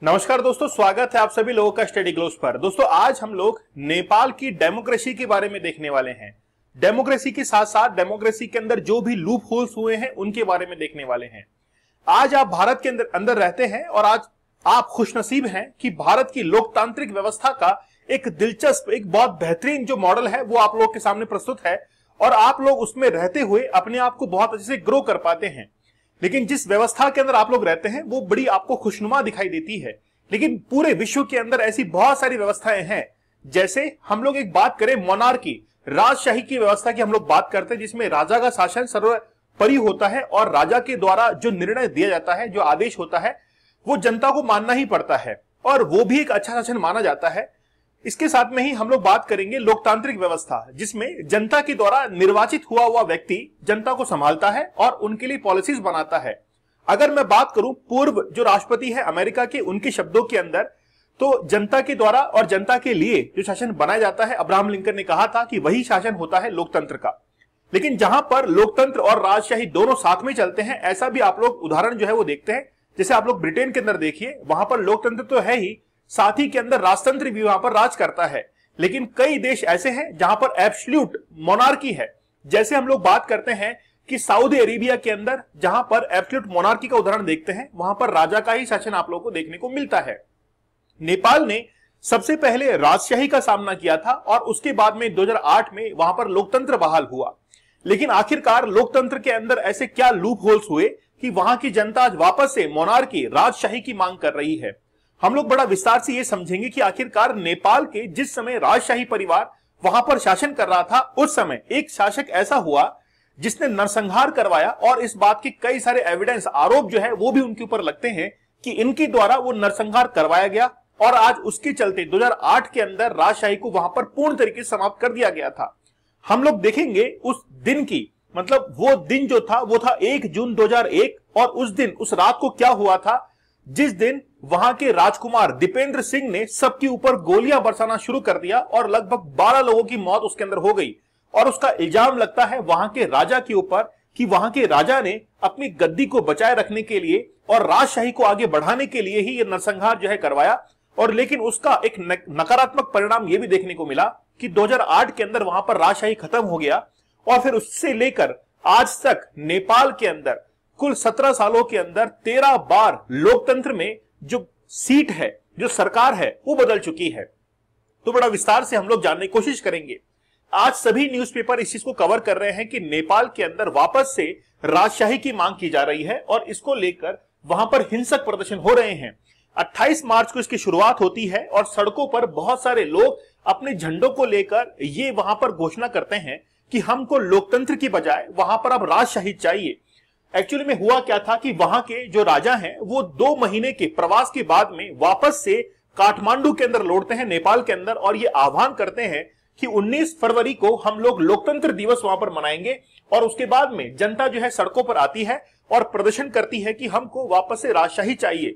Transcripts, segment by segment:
नमस्कार दोस्तों, स्वागत है आप सभी लोगों का स्टडी ग्लोस पर। दोस्तों आज हम लोग नेपाल की डेमोक्रेसी के बारे में देखने वाले हैं। डेमोक्रेसी के साथ साथ डेमोक्रेसी के अंदर जो भी लूप होल्स हुए हैं उनके बारे में देखने वाले हैं। आज आप भारत के अंदर रहते हैं और आज आप खुशनसीब हैं कि भारत की लोकतांत्रिक व्यवस्था का एक दिलचस्प, एक बहुत बेहतरीन जो मॉडल है वो आप लोगों के सामने प्रस्तुत है और आप लोग उसमें रहते हुए अपने आप को बहुत अच्छे से ग्रो कर पाते हैं। लेकिन जिस व्यवस्था के अंदर आप लोग रहते हैं वो बड़ी आपको खुशनुमा दिखाई देती है, लेकिन पूरे विश्व के अंदर ऐसी बहुत सारी व्यवस्थाएं हैं। जैसे हम लोग एक बात करें मोनार्की, राजशाही की व्यवस्था की हम लोग बात करते हैं, जिसमें राजा का शासन सर्वोपरि होता है और राजा के द्वारा जो निर्णय दिया जाता है, जो आदेश होता है, वो जनता को मानना ही पड़ता है और वो भी एक अच्छा शासन माना जाता है। इसके साथ में ही हम लोग बात करेंगे लोकतांत्रिक व्यवस्था, जिसमें जनता के द्वारा निर्वाचित हुआ व्यक्ति जनता को संभालता है और उनके लिए पॉलिसीज बनाता है। अगर मैं बात करूं पूर्व जो राष्ट्रपति है अमेरिका के, उनके शब्दों के अंदर, तो जनता के द्वारा और जनता के लिए जो शासन बनाया जाता है, अब्राहम लिंकन ने कहा था कि वही शासन होता है लोकतंत्र का। लेकिन जहां पर लोकतंत्र और राजशाही दोनों साथ में चलते हैं, ऐसा भी आप लोग उदाहरण जो है वो देखते हैं। जैसे आप लोग ब्रिटेन के अंदर देखिए, वहां पर लोकतंत्र तो है ही, साथ ही के अंदर राजतंत्र भी वहां पर राज करता है। लेकिन कई देश ऐसे हैं जहां पर एब्सोल्यूट मोनार्की है। जैसे हम लोग बात करते हैं कि सऊदी अरेबिया के अंदर जहां पर एब्सोल्यूट मोनार्की का उदाहरण देखते हैं, वहां पर राजा का ही शासन आप लोगों को देखने को मिलता है। नेपाल ने सबसे पहले राजशाही का सामना किया था और उसके बाद में 2008 में वहां पर लोकतंत्र बहाल हुआ। लेकिन आखिरकार लोकतंत्र के अंदर ऐसे क्या लूप होल्स हुए कि वहां की जनता आज वापस से मोनार्की, राजशाही की मांग कर रही है। हम लोग बड़ा विस्तार से ये समझेंगे कि आखिरकार नेपाल के जिस समय राजशाही परिवार वहां पर शासन कर रहा था, उस समय एक शासक ऐसा हुआ जिसने नरसंहार करवाया और इस बात के कई सारे एविडेंस, आरोप जो है वो भी उनके ऊपर लगते हैं कि इनके द्वारा वो नरसंहार करवाया गया और आज उसके चलते 2008 के अंदर राजशाही को वहां पर पूर्ण तरीके से समाप्त कर दिया गया था। हम लोग देखेंगे उस दिन की, मतलब वो दिन जो था वो था 1 जून 2001 और उस दिन, उस रात को क्या हुआ था, जिस दिन वहां के राजकुमार दीपेंद्र सिंह ने सबके ऊपर गोलियां बरसाना शुरू कर दिया और लगभग 12 लोगों की मौत उसके अंदर हो गई। और उसका इल्जाम लगता है वहां के राजा के ऊपर कि वहां के राजा ने अपनी गद्दी को बचाए रखने के लिए और राजशाही को आगे बढ़ाने के लिए ही यह नरसंहार जो है करवाया। और लेकिन उसका एक नकारात्मक परिणाम यह भी देखने को मिला कि 2008 के अंदर वहां पर राजशाही खत्म हो गया और फिर उससे लेकर आज तक नेपाल के अंदर कुल 17 सालों के अंदर 13 बार लोकतंत्र में जो सीट है, जो सरकार है, वो बदल चुकी है। तो बड़ा विस्तार से हम लोग जानने की कोशिश करेंगे। आज सभी न्यूज़पेपर इस चीज को कवर कर रहे हैं कि नेपाल के अंदर वापस से राजशाही की मांग की जा रही है और इसको लेकर वहां पर हिंसक प्रदर्शन हो रहे हैं। 28 मार्च को इसकी शुरुआत होती है और सड़कों पर बहुत सारे लोग अपने झंडों को लेकर ये वहां पर घोषणा करते हैं कि हमको लोकतंत्र की बजाय वहां पर अब राजशाही चाहिए। एक्चुअली में हुआ क्या था कि वहां के जो राजा हैं वो 2 महीने के प्रवास के बाद में वापस से काठमांडू के अंदर लौटते हैं, नेपाल के अंदर, और ये आह्वान करते हैं कि 19 फरवरी को हम लोग लोकतंत्र दिवस वहां पर मनाएंगे। और उसके बाद में जनता जो है सड़कों पर आती है और प्रदर्शन करती है कि हमको वापस से राजशाही चाहिए।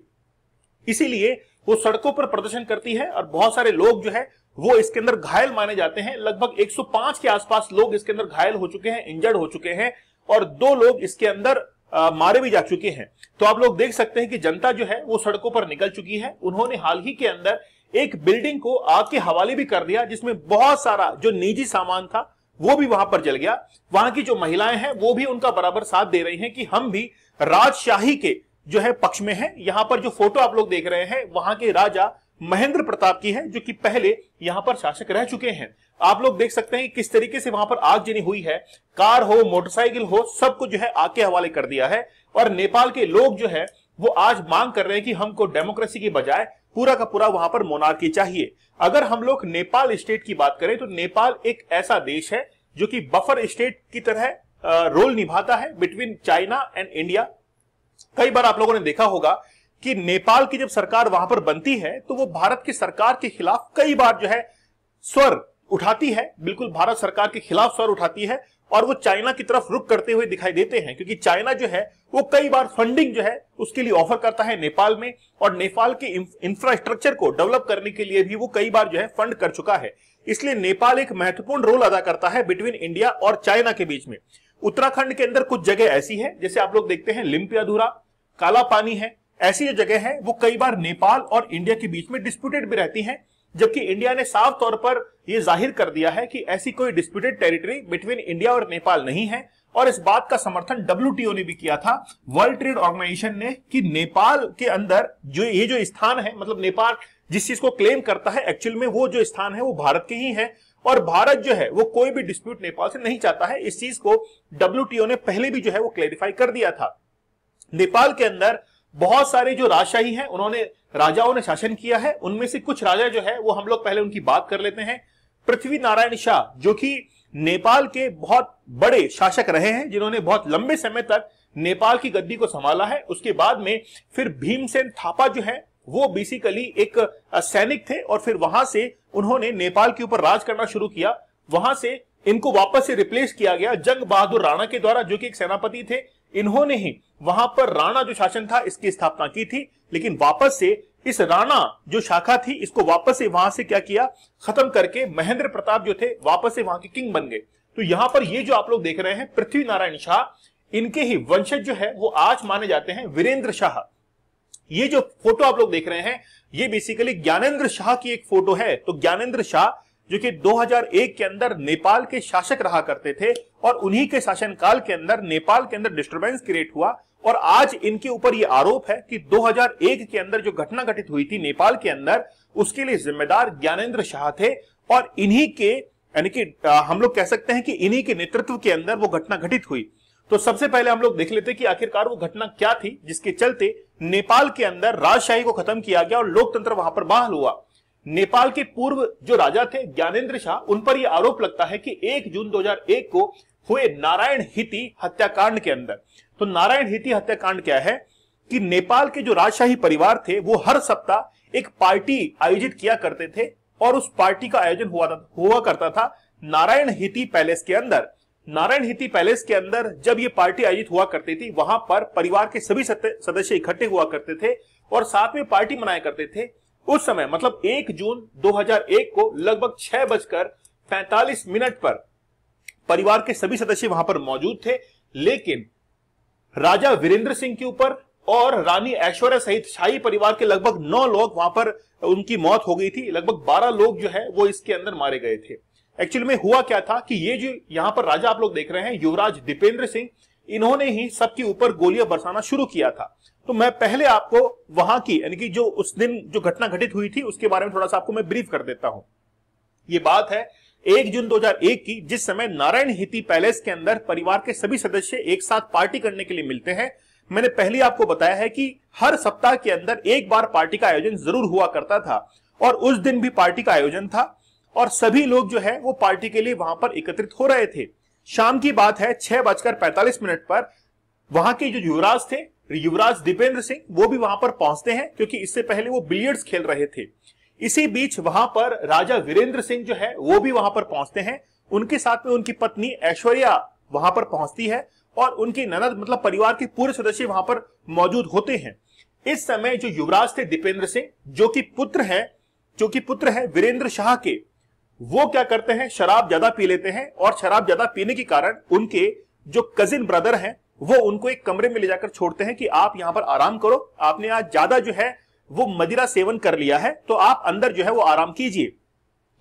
इसीलिए वो सड़कों पर प्रदर्शन करती है और बहुत सारे लोग जो है वो इसके अंदर घायल माने जाते हैं। लगभग 105 के आसपास लोग इसके अंदर घायल हो चुके हैं, इंजर्ड हो चुके हैं और 2 लोग इसके अंदर मारे भी जा चुके हैं। तो आप लोग देख सकते हैं कि जनता जो है वो सड़कों पर निकल चुकी है। उन्होंने हाल ही के अंदर एक बिल्डिंग को आग के हवाले भी कर दिया, जिसमें बहुत सारा जो निजी सामान था वो भी वहां पर जल गया। वहां की जो महिलाएं हैं वो भी उनका बराबर साथ दे रही हैं कि हम भी राजशाही के जो है पक्ष में हैं। यहां पर जो फोटो आप लोग देख रहे हैं वहां के राजा महेंद्र प्रताप की है, जो कि पहले यहां पर शासक रह चुके हैं। आप लोग देख सकते हैं किस तरीके से वहां पर आग जनी हुई है। कार हो, मोटरसाइकिल हो, सबको जो है आग के हवाले कर दिया है। और नेपाल के लोग जो है वो आज मांग कर रहे हैं कि हमको डेमोक्रेसी की बजाय पूरा का पूरा वहां पर मोनार्की चाहिए। अगर हम लोग नेपाल स्टेट की बात करें तो नेपाल एक ऐसा देश है जो कि बफर स्टेट की तरह रोल निभाता है बिटवीन चाइना एंड इंडिया। कई बार आप लोगों ने देखा होगा कि नेपाल की जब सरकार वहां पर बनती है तो वो भारत की सरकार के खिलाफ कई बार जो है स्वर उठाती है, बिल्कुल भारत सरकार के खिलाफ स्वर उठाती है और वो चाइना की तरफ रुख करते हुए दिखाई देते हैं, क्योंकि चाइना जो है वो कई बार फंडिंग जो है उसके लिए ऑफर करता है नेपाल में और नेपाल के इंफ्रास्ट्रक्चर को डेवलप करने के लिए भी वो कई बार जो है फंड कर चुका है। इसलिए नेपाल एक महत्वपूर्ण रोल अदा करता है बिटवीन इंडिया और चाइना के बीच में। उत्तराखंड के अंदर कुछ जगह ऐसी है, जैसे आप लोग देखते हैं लिम्पियाधुरा, काला पानी है, ऐसी जो जगह है वो कई बार नेपाल और इंडिया के बीच में डिस्प्यूटेड भी रहती हैं, जबकि इंडिया ने साफ तौर पर यह जाहिर कर दिया है कि ऐसी कोई डिस्प्यूटेड टेरिटरी बिटवीन इंडिया और नेपाल नहीं है। और इस बात का समर्थन WTO ने भी किया था, वर्ल्ड ट्रेड ऑर्गेनाइजेशन ने, कि नेपाल के अंदर जो स्थान है, मतलब नेपाल जिस चीज को क्लेम करता है एक्चुअल में वो जो स्थान है वो भारत के ही है, और भारत जो है वो कोई भी डिस्प्यूट नेपाल से नहीं चाहता है। इस चीज को WTO ने पहले भी जो है वो क्लेरिफाई कर दिया था। नेपाल के अंदर बहुत सारे जो राजशाही हैं, उन्होंने राजाओं ने शासन किया है। उनमें से कुछ राजा जो है वो हम लोग पहले उनकी बात कर लेते हैं। पृथ्वी नारायण शाह, जो कि नेपाल के बहुत बड़े शासक रहे हैं, जिन्होंने बहुत लंबे समय तक नेपाल की गद्दी को संभाला है। उसके बाद में फिर भीमसेन थापा जो है वो बेसिकली एक सैनिक थे, और फिर वहां से उन्होंने नेपाल के ऊपर राज करना शुरू किया। वहां से इनको वापस से रिप्लेस किया गया जंग बहादुर राणा के द्वारा, जो कि एक सेनापति थे। इन्होंने ही वहां पर राणा जो शासन था इसकी स्थापना की थी, लेकिन वापस से इस राणा जो शाखा थी इसको वापस से वहां से क्या किया, खत्म करके महेंद्र प्रताप जो थे वापस से वहां के किंग बन गए। तो यहां पर ये जो आप लोग देख रहे हैं पृथ्वी नारायण शाह, इनके ही वंशज जो है वो आज माने जाते हैं वीरेंद्र शाह। ये जो फोटो आप लोग देख रहे हैं ये बेसिकली ज्ञानेंद्र शाह की एक फोटो है। तो ज्ञानेंद्र शाह जो कि 2001 के अंदर नेपाल के शासक रहा करते थे, और उन्हीं के शासनकाल के अंदर नेपाल के अंदर डिस्टर्बेंस क्रिएट हुआ, और आज इनके ऊपर यह आरोप है कि 2001 के अंदर जो घटना घटित हुई थी नेपाल के अंदर, उसके लिए जिम्मेदार ज्ञानेंद्र शाह थे। और इन्हीं के, यानी कि हम लोग कह सकते हैं कि इन्हीं के नेतृत्व के अंदर वो घटना घटित हुई। तो सबसे पहले हम लोग देख लेते हैं कि आखिरकार वो घटना क्या थी जिसके चलते नेपाल के अंदर राजशाही को खत्म किया गया और लोकतंत्र वहां पर बहाल हुआ। नेपाल के पूर्व जो राजा थे ज्ञानेंद्र शाह, उन पर यह आरोप लगता है कि 1 जून 2001 को हुए नारायण हिती हत्याकांड के अंदर, तो नारायण हिती हत्याकांड क्या है कि नेपाल के जो राजशाही परिवार थे वो हर सप्ताह एक पार्टी आयोजित किया करते थे, और उस पार्टी का आयोजन हुआ करता था नारायण हिती पैलेस के अंदर। नारायण हिती पैलेस के अंदर जब ये पार्टी आयोजित हुआ करती थी, वहां पर परिवार के सभी सदस्य इकट्ठे हुआ करते थे और साथ में पार्टी मनाया करते थे। उस समय मतलब 1 जून 2001 को लगभग 6:45 पर परिवार के सभी सदस्य वहां पर मौजूद थे, लेकिन राजा वीरेंद्र सिंह के ऊपर और रानी ऐश्वर्या सहित शाही परिवार के लगभग 9 लोग वहां पर उनकी मौत हो गई थी। लगभग 12 लोग जो है वो इसके अंदर मारे गए थे। एक्चुअल में हुआ क्या था कि ये जो यहां पर राजा आप लोग देख रहे हैं युवराज दीपेंद्र सिंह, इन्होंने ही सबके ऊपर गोलियां बरसाना शुरू किया था। तो मैं पहले आपको वहां की, यानी कि जो उस दिन जो घटना घटित हुई थी उसके बारे में थोड़ा सा आपको मैं ब्रीफ कर देता हूं। ये बात है 1 जून 2001 की, जिस समय नारायण हिती पैलेस के अंदर परिवार के सभी सदस्य एक साथ पार्टी करने के लिए मिलते हैं। मैंने पहले आपको बताया है कि हर सप्ताह के अंदर एक बार पार्टी का आयोजन जरूर हुआ करता था, और उस दिन भी पार्टी का आयोजन था और सभी लोग जो है वो पार्टी के लिए वहां पर एकत्रित हो रहे थे। शाम की बात है 6:45 पर वहां के जो युवराज थे, युवराज दीपेंद्र सिंह, वो भी वहां पर पहुंचते हैं, क्योंकि इससे पहले वो बिलियर्ड्स खेल रहे थे। इसी बीच वहां पर राजा वीरेंद्र सिंह जो है वो भी वहां पर पहुंचते हैं। उनके साथ में उनकी पत्नी ऐश्वर्या वहां पर पहुंचती है और उनकी ननद, मतलब परिवार के पूरे सदस्य वहां पर मौजूद होते हैं। इस समय जो युवराज थे दीपेंद्र सिंह, जो कि पुत्र है वीरेंद्र शाह के, वो क्या करते हैं, शराब ज्यादा पी लेते हैं, और शराब ज्यादा पीने के कारण उनके जो कजिन ब्रदर हैं वो उनको एक कमरे में ले जाकर छोड़ते हैं कि आप यहां पर आराम करो, आपने आज ज्यादा जो है वो मदिरा सेवन कर लिया है, तो आप अंदर जो है वो आराम कीजिए।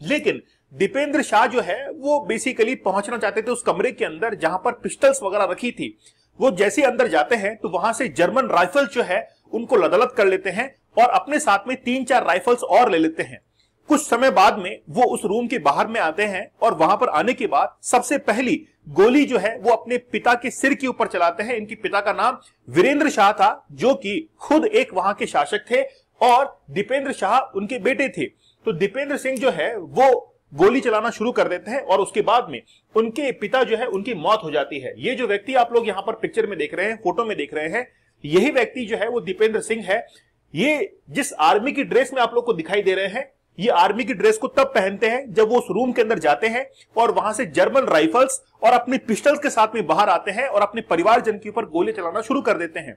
लेकिन दीपेंद्र शाह जो है वो बेसिकली पहुंचना चाहते थे उस कमरे के अंदर जहां पर पिस्टल्स वगैरह रखी थी। वो जैसे अंदर जाते हैं तो वहां से जर्मन राइफल जो है उनको लदलत कर लेते हैं और अपने साथ में 3-4 राइफल्स और ले लेते हैं। कुछ समय बाद में वो उस रूम के बाहर में आते हैं और वहां पर आने के बाद सबसे पहली गोली जो है वो अपने पिता के सिर के ऊपर चलाते हैं। इनके पिता का नाम वीरेंद्र शाह था, जो कि खुद एक वहां के शासक थे, और दीपेंद्र शाह उनके बेटे थे। तो दीपेंद्र सिंह जो है वो गोली चलाना शुरू कर देते हैं और उसके बाद में उनके पिता जो है उनकी मौत हो जाती है। ये जो व्यक्ति आप लोग यहां पर पिक्चर में देख रहे हैं, फोटो में देख रहे हैं, यही व्यक्ति जो है वो दीपेंद्र सिंह है। ये जिस आर्मी की ड्रेस में आप लोग को दिखाई दे रहे हैं, ये आर्मी की ड्रेस को तब पहनते हैं जब वो उस रूम के अंदर जाते हैं और वहां से जर्मन राइफल्स और अपने पिस्टल्स के साथ में बाहर आते हैं और अपने परिवारजन के ऊपर गोली चलाना शुरू कर देते हैं।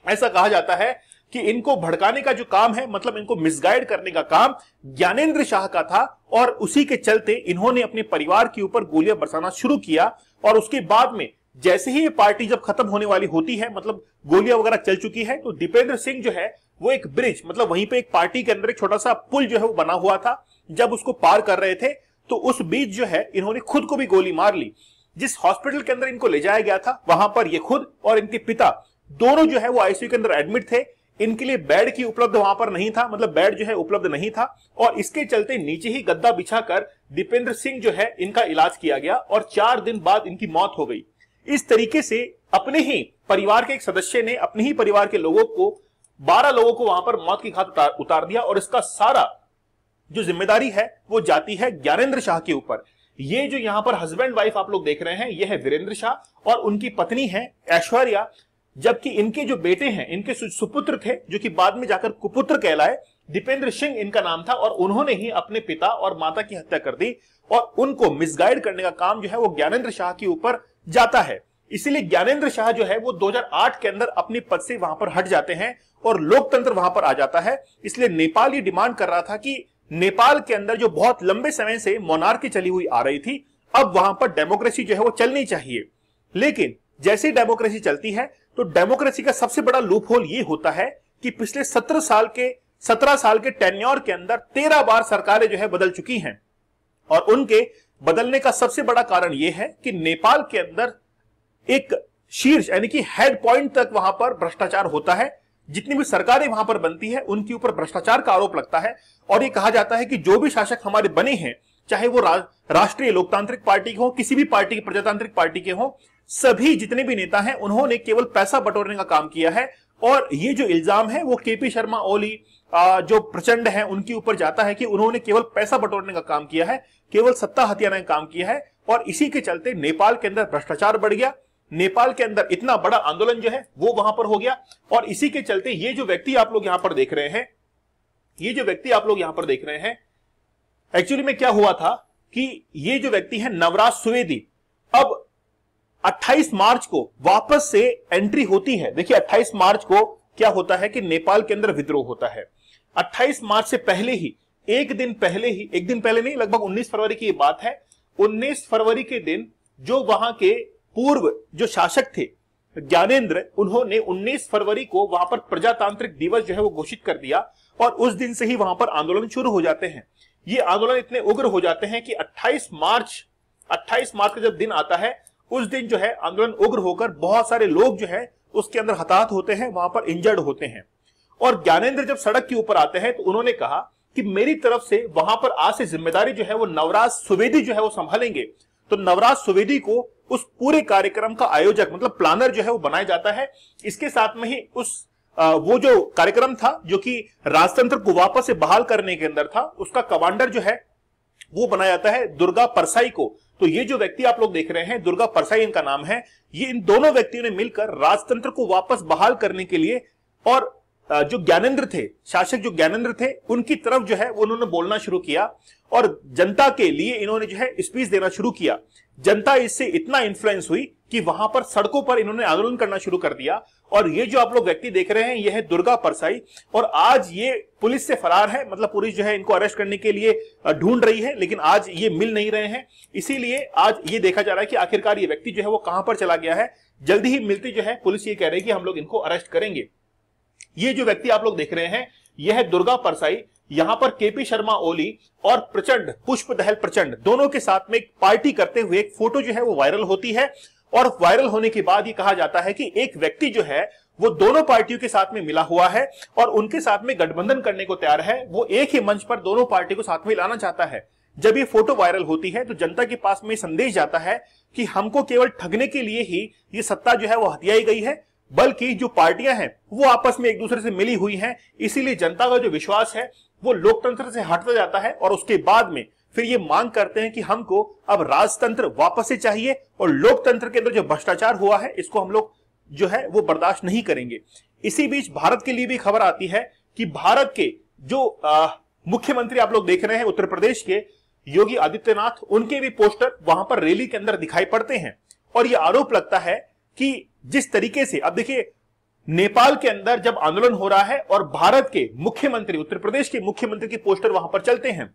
ऐसा कहा जाता है कि इनको भड़काने का जो काम है, मतलब इनको मिसगाइड करने का काम ज्ञानेंद्र शाह का था, और उसी के चलते इन्होंने अपने परिवार के ऊपर गोलियां बरसाना शुरू किया। और उसके बाद में जैसे ही ये पार्टी जब खत्म होने वाली होती है, मतलब गोलियां वगैरह चल चुकी है, तो दीपेंद्र सिंह जो है वो एक ब्रिज, मतलब वहीं पे एक पार्टी के अंदर एक छोटा सा पुल जो है वो बना हुआ था, जब उसको पार कर रहे थे तो उस बीच जो है इन्होंने खुद को भी गोली मार ली। जिस हॉस्पिटल के अंदर इनको ले जाया गया था वहां पर ये खुद और इनके पिता दोनों जो है वो आईसीयू के अंदर एडमिट थे। इनके लिए बेड की उपलब्ध वहां पर नहीं था, मतलब बेड जो है उपलब्ध नहीं था, और इसके चलते नीचे ही गद्दा बिछाकर दीपेंद्र सिंह जो है इनका इलाज किया गया और 4 दिन बाद इनकी मौत हो गई। इस तरीके से अपने ही परिवार के एक सदस्य ने अपने ही परिवार के लोगों को 12 लोगों को वहां पर मौत की घाट उतार दिया, और इसका सारा जो जिम्मेदारी है वो जाती है ज्ञानेंद्र शाह के ऊपर। ये जो यहां पर हस्बैंड वाइफ आप लोग देख रहे हैं, ये है वीरेंद्र शाह और उनकी पत्नी है ऐश्वर्या, जबकि इनके जो बेटे हैं, इनके सुपुत्र थे जो कि बाद में जाकर कुपुत्र कहलाए, दीपेंद्र सिंह इनका नाम था, और उन्होंने ही अपने पिता और माता की हत्या कर दी और उनको मिसगाइड करने का काम जो है वो ज्ञानेंद्र शाह के ऊपर जाता है। इसीलिए ज्ञानेंद्र शाह जो है वो 2008 के अंदर अपने पद से वहां पर हट जाते हैं और लोकतंत्र वहां पर आ जाता है। इसलिए नेपाल ये डिमांड कर रहा था कि नेपाल के अंदर जो बहुत लंबे समय से मोनार्की चली हुई आ रही थी, अब वहां पर डेमोक्रेसी जो है वो चलनी चाहिए। लेकिन जैसे डेमोक्रेसी चलती है तो डेमोक्रेसी का सबसे बड़ा लूप होल ये होता है कि पिछले 17 साल के टेन्योर के अंदर 13 बार सरकारें जो है बदल चुकी हैं, और उनके बदलने का सबसे बड़ा कारण यह है कि नेपाल के अंदर एक शीर्ष यानी कि हेड पॉइंट तक वहां पर भ्रष्टाचार होता है। जितनी भी सरकारें वहां पर बनती है उनके ऊपर भ्रष्टाचार का आरोप लगता है, और ये कहा जाता है कि जो भी शासक हमारे बने हैं, चाहे वो राष्ट्रीय लोकतांत्रिक पार्टी के हो, किसी भी पार्टी की प्रजातांत्रिक पार्टी के हो, सभी जितने भी नेता हैं उन्होंने केवल पैसा बटोरने का काम किया है। और ये जो इल्जाम है वो केपी शर्मा ओली जो प्रचंड है उनके ऊपर जाता है कि उन्होंने केवल पैसा बटोरने का काम किया है, केवल सत्ता हथियाने का काम किया है, और इसी के चलते नेपाल के अंदर भ्रष्टाचार बढ़ गया। नेपाल के अंदर इतना बड़ा आंदोलन जो है वो वहां पर हो गया, और इसी के चलते ये जो व्यक्ति आप लोग यहां पर देख रहे हैं, एक्चुअली में क्या हुआ था कि ये जो व्यक्ति है नवराज सुवेदी, अब 28 मार्च को वापस से एंट्री होती है। देखिए 28 मार्च को क्या होता है कि नेपाल के अंदर विद्रोह होता है। 28 मार्च से पहले ही एक दिन पहले नहीं, लगभग 19 फरवरी की ये बात है। 19 फरवरी के दिन जो वहां के पूर्व जो शासक थे ज्ञानेंद्र, उन्होंने 19 फरवरी को वहां पर प्रजातांत्रिक दिवस जो है वो घोषित कर दिया, और उस दिन से ही वहां पर आंदोलन शुरू हो जाते हैं। ये आंदोलन इतने उग्र हो जाते हैं कि 28 मार्च का जब दिन आता है, उस दिन जो है आंदोलन उग्र होकर बहुत सारे लोग जो है उसके अंदर हताहत होते हैं, वहां पर इंजर्ड होते हैं। और ज्ञानेंद्र जब सड़क के ऊपर आते हैं तो उन्होंने कहा कि मेरी तरफ से वहां पर आज से जिम्मेदारी जो है वो नवराज सुवेदी जो है वो संभालेंगे। तो नवराज सुवेदी को उस पूरे कार्यक्रम का आयोजक मतलब प्लानर जो है वो बनाया जाता है। इसके साथ में ही वो जो कार्यक्रम था जो कि राजतंत्र को वापस से बहाल करने के अंदर था, उसका कमांडर जो है वो बनाया जाता है दुर्गा परसाई को। तो ये जो व्यक्ति आप लोग देख रहे हैं, दुर्गा परसाई इनका नाम है, ये इन दोनों व्यक्तियों ने मिलकर राजतंत्र को वापस बहाल करने के लिए, और जो ज्ञानेंद्र थे, शासक जो ज्ञानेंद्र थे, उनकी तरफ जो है उन्होंने बोलना शुरू किया और जनता के लिए इन्होंने जो है स्पीच देना शुरू किया। जनता इससे इतना इन्फ्लुएंस हुई कि वहां पर सड़कों पर इन्होंने आंदोलन करना शुरू कर दिया। और ये जो आप लोग व्यक्ति देख रहे हैं, यह है दुर्गा परसाई, और आज ये पुलिस से फरार है, मतलब पुलिस जो है इनको अरेस्ट करने के लिए ढूंढ रही है, लेकिन आज ये मिल नहीं रहे हैं। इसीलिए आज ये देखा जा रहा है कि आखिरकार ये व्यक्ति जो है वो कहां पर चला गया है। जल्दी ही मिलती जो है पुलिस ये कह रही है कि हम लोग इनको अरेस्ट करेंगे। ये जो व्यक्ति आप लोग देख रहे हैं, यह है दुर्गा परसाई। यहां पर केपी शर्मा ओली और प्रचंड, पुष्प दहल प्रचंड, दोनों के साथ में एक पार्टी करते हुए एक फोटो जो है वो वायरल होती है। और वायरल होने के बाद ये कहा जाता है कि एक व्यक्ति जो है वो दोनों पार्टियों के साथ में मिला हुआ है और उनके साथ में गठबंधन करने को तैयार है। वो एक ही मंच पर दोनों पार्टी को साथ में लाना चाहता है। जब ये फोटो वायरल होती है तो जनता के पास में संदेश जाता है कि हमको केवल ठगने के लिए ही ये सत्ता जो है वो हथियाई गई है, बल्कि जो पार्टियां हैं वो आपस में एक दूसरे से मिली हुई हैं। इसीलिए जनता का जो विश्वास है वो लोकतंत्र से हटता जाता है और उसके बाद में फिर ये मांग करते हैं कि हमको अब राजतंत्र वापस से चाहिए और लोकतंत्र के अंदर जो भ्रष्टाचार हुआ है इसको हम लोग जो है वो बर्दाश्त नहीं करेंगे। इसी बीच भारत के लिए भी खबर आती है कि भारत के जो मुख्यमंत्री आप लोग देख रहे हैं उत्तर प्रदेश के योगी आदित्यनाथ, उनके भी पोस्टर वहां पर रैली के अंदर दिखाई पड़ते हैं। और यह आरोप लगता है कि जिस तरीके से अब देखिए नेपाल के अंदर जब आंदोलन हो रहा है और भारत के मुख्यमंत्री, उत्तर प्रदेश के मुख्यमंत्री के पोस्टर वहां पर चलते हैं,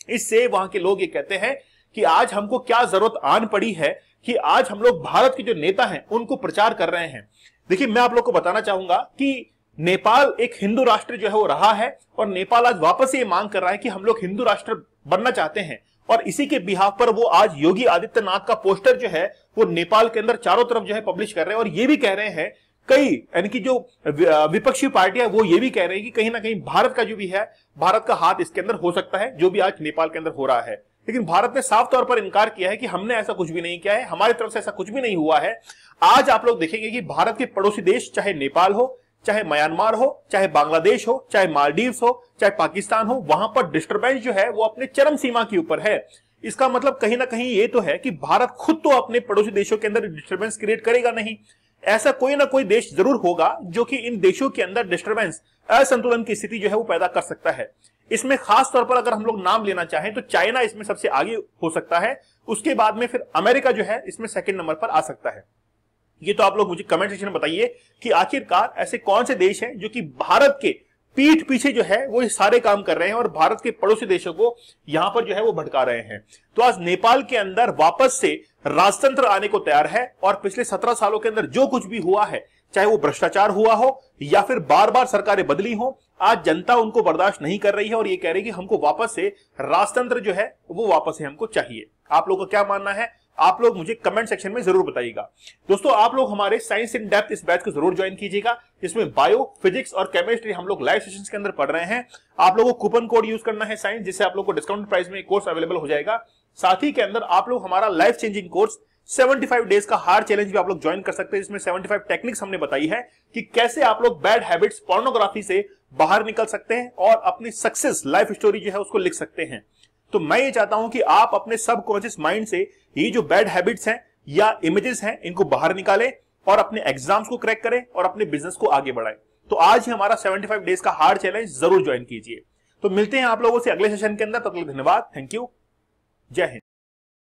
इससे वहां के लोग ये कहते हैं कि आज हमको क्या जरूरत आन पड़ी है कि आज हम लोग भारत के जो नेता हैं उनको प्रचार कर रहे हैं। देखिए, मैं आप लोग को बताना चाहूंगा कि नेपाल एक हिंदू राष्ट्र जो है वो रहा है और नेपाल आज वापस ये मांग कर रहा है कि हम लोग हिंदू राष्ट्र बनना चाहते हैं। और इसी के बिहाफ पर वो आज योगी आदित्यनाथ का पोस्टर जो है वो नेपाल के अंदर चारों तरफ जो है पब्लिश कर रहे हैं और ये भी कह रहे हैं, कई यानी कि जो विपक्षी पार्टियां वो ये भी कह रहे हैं कि कहीं ना कहीं भारत का जो भी है, भारत का हाथ इसके अंदर हो सकता है, जो भी आज नेपाल के अंदर हो रहा है। लेकिन भारत ने साफ तौर पर इनकार किया है कि हमने ऐसा कुछ भी नहीं किया है, हमारी तरफ से ऐसा कुछ भी नहीं हुआ है। आज आप लोग देखेंगे कि भारत के पड़ोसी देश, चाहे नेपाल हो, चाहे म्यांमार हो, चाहे बांग्लादेश हो, चाहे मालदीव्स हो, चाहे पाकिस्तान हो, वहां पर डिस्टर्बेंस जो है वो अपने चरम सीमा के ऊपर है। इसका मतलब कहीं ना कहीं ये तो है कि भारत खुद तो अपने पड़ोसी देशों के अंदर डिस्टर्बेंस क्रिएट करेगा नहीं, ऐसा कोई ना कोई देश जरूर होगा जो कि इन देशों के अंदर डिस्टर्बेंस, असंतुलन की स्थिति जो है वो पैदा कर सकता है। इसमें खास तौर पर अगर हम लोग नाम लेना चाहें तो चाइना इसमें सबसे आगे हो सकता है, उसके बाद में फिर अमेरिका जो है इसमें सेकंड नंबर पर आ सकता है। ये तो आप लोग मुझे कमेंट सेक्शन में बताइए कि आखिरकार ऐसे कौन से देश हैं जो कि भारत के पीठ पीछे जो है वो सारे काम कर रहे हैं और भारत के पड़ोसी देशों को यहां पर जो है वो भटका रहे हैं। तो आज नेपाल के अंदर वापस से राजतंत्र आने को तैयार है और पिछले 17 सालों के अंदर जो कुछ भी हुआ है, चाहे वो भ्रष्टाचार हुआ हो या फिर बार बार सरकारें बदली हो, आज जनता उनको बर्दाश्त नहीं कर रही है और ये कह रही है कि हमको वापस से राजतंत्र जो है वो वापस से हमको चाहिए। आप लोगों का क्या मानना है, आप लोग मुझे कमेंट सेक्शन में जरूर बताइएगा। दोस्तों, आप लोग हमारे साइंस इन डेप्थ इस बैच को जरूर ज्वाइन कीजिएगा, जिसमें बायो, फिजिक्स और केमिस्ट्री हम लोग लाइव सेशंस के अंदर पढ़ रहे हैं। आप लोगों को कूपन कोड यूज करना है साइंस, जिससे आप लोग को डिस्काउंट प्राइस में कोर्स अवेलेबल हो जाएगा। साथ ही के अंदर आप लोग हमारा लाइफ चेंजिंग कोर्स 75 डेज का हार्ड चैलेंज भी आप लोग ज्वाइन कर सकते हैं, जिसमें 75 टेक्निक्स हमने बताई है कि कैसे आप लोग बैड हैबिट्स, पोर्नोग्राफी से बाहर निकल सकते हैं और अपनी सक्सेस लाइफ स्टोरी जो है उसको लिख सकते हैं। तो मैं ये चाहता हूं कि आप अपने सबकॉन्शियस माइंड से ये जो बैड हैबिट्स हैं या इमेजेस हैं इनको बाहर निकालें और अपने एग्जाम्स को क्रैक करें और अपने बिजनेस को आगे बढ़ाएं। तो आज ही हमारा 75 डेज का हार्ड चैलेंज जरूर ज्वाइन कीजिए। तो मिलते हैं आप लोगों से अगले सेशन के अंदर, तब तक धन्यवाद, थैंक यू, जय हिंद।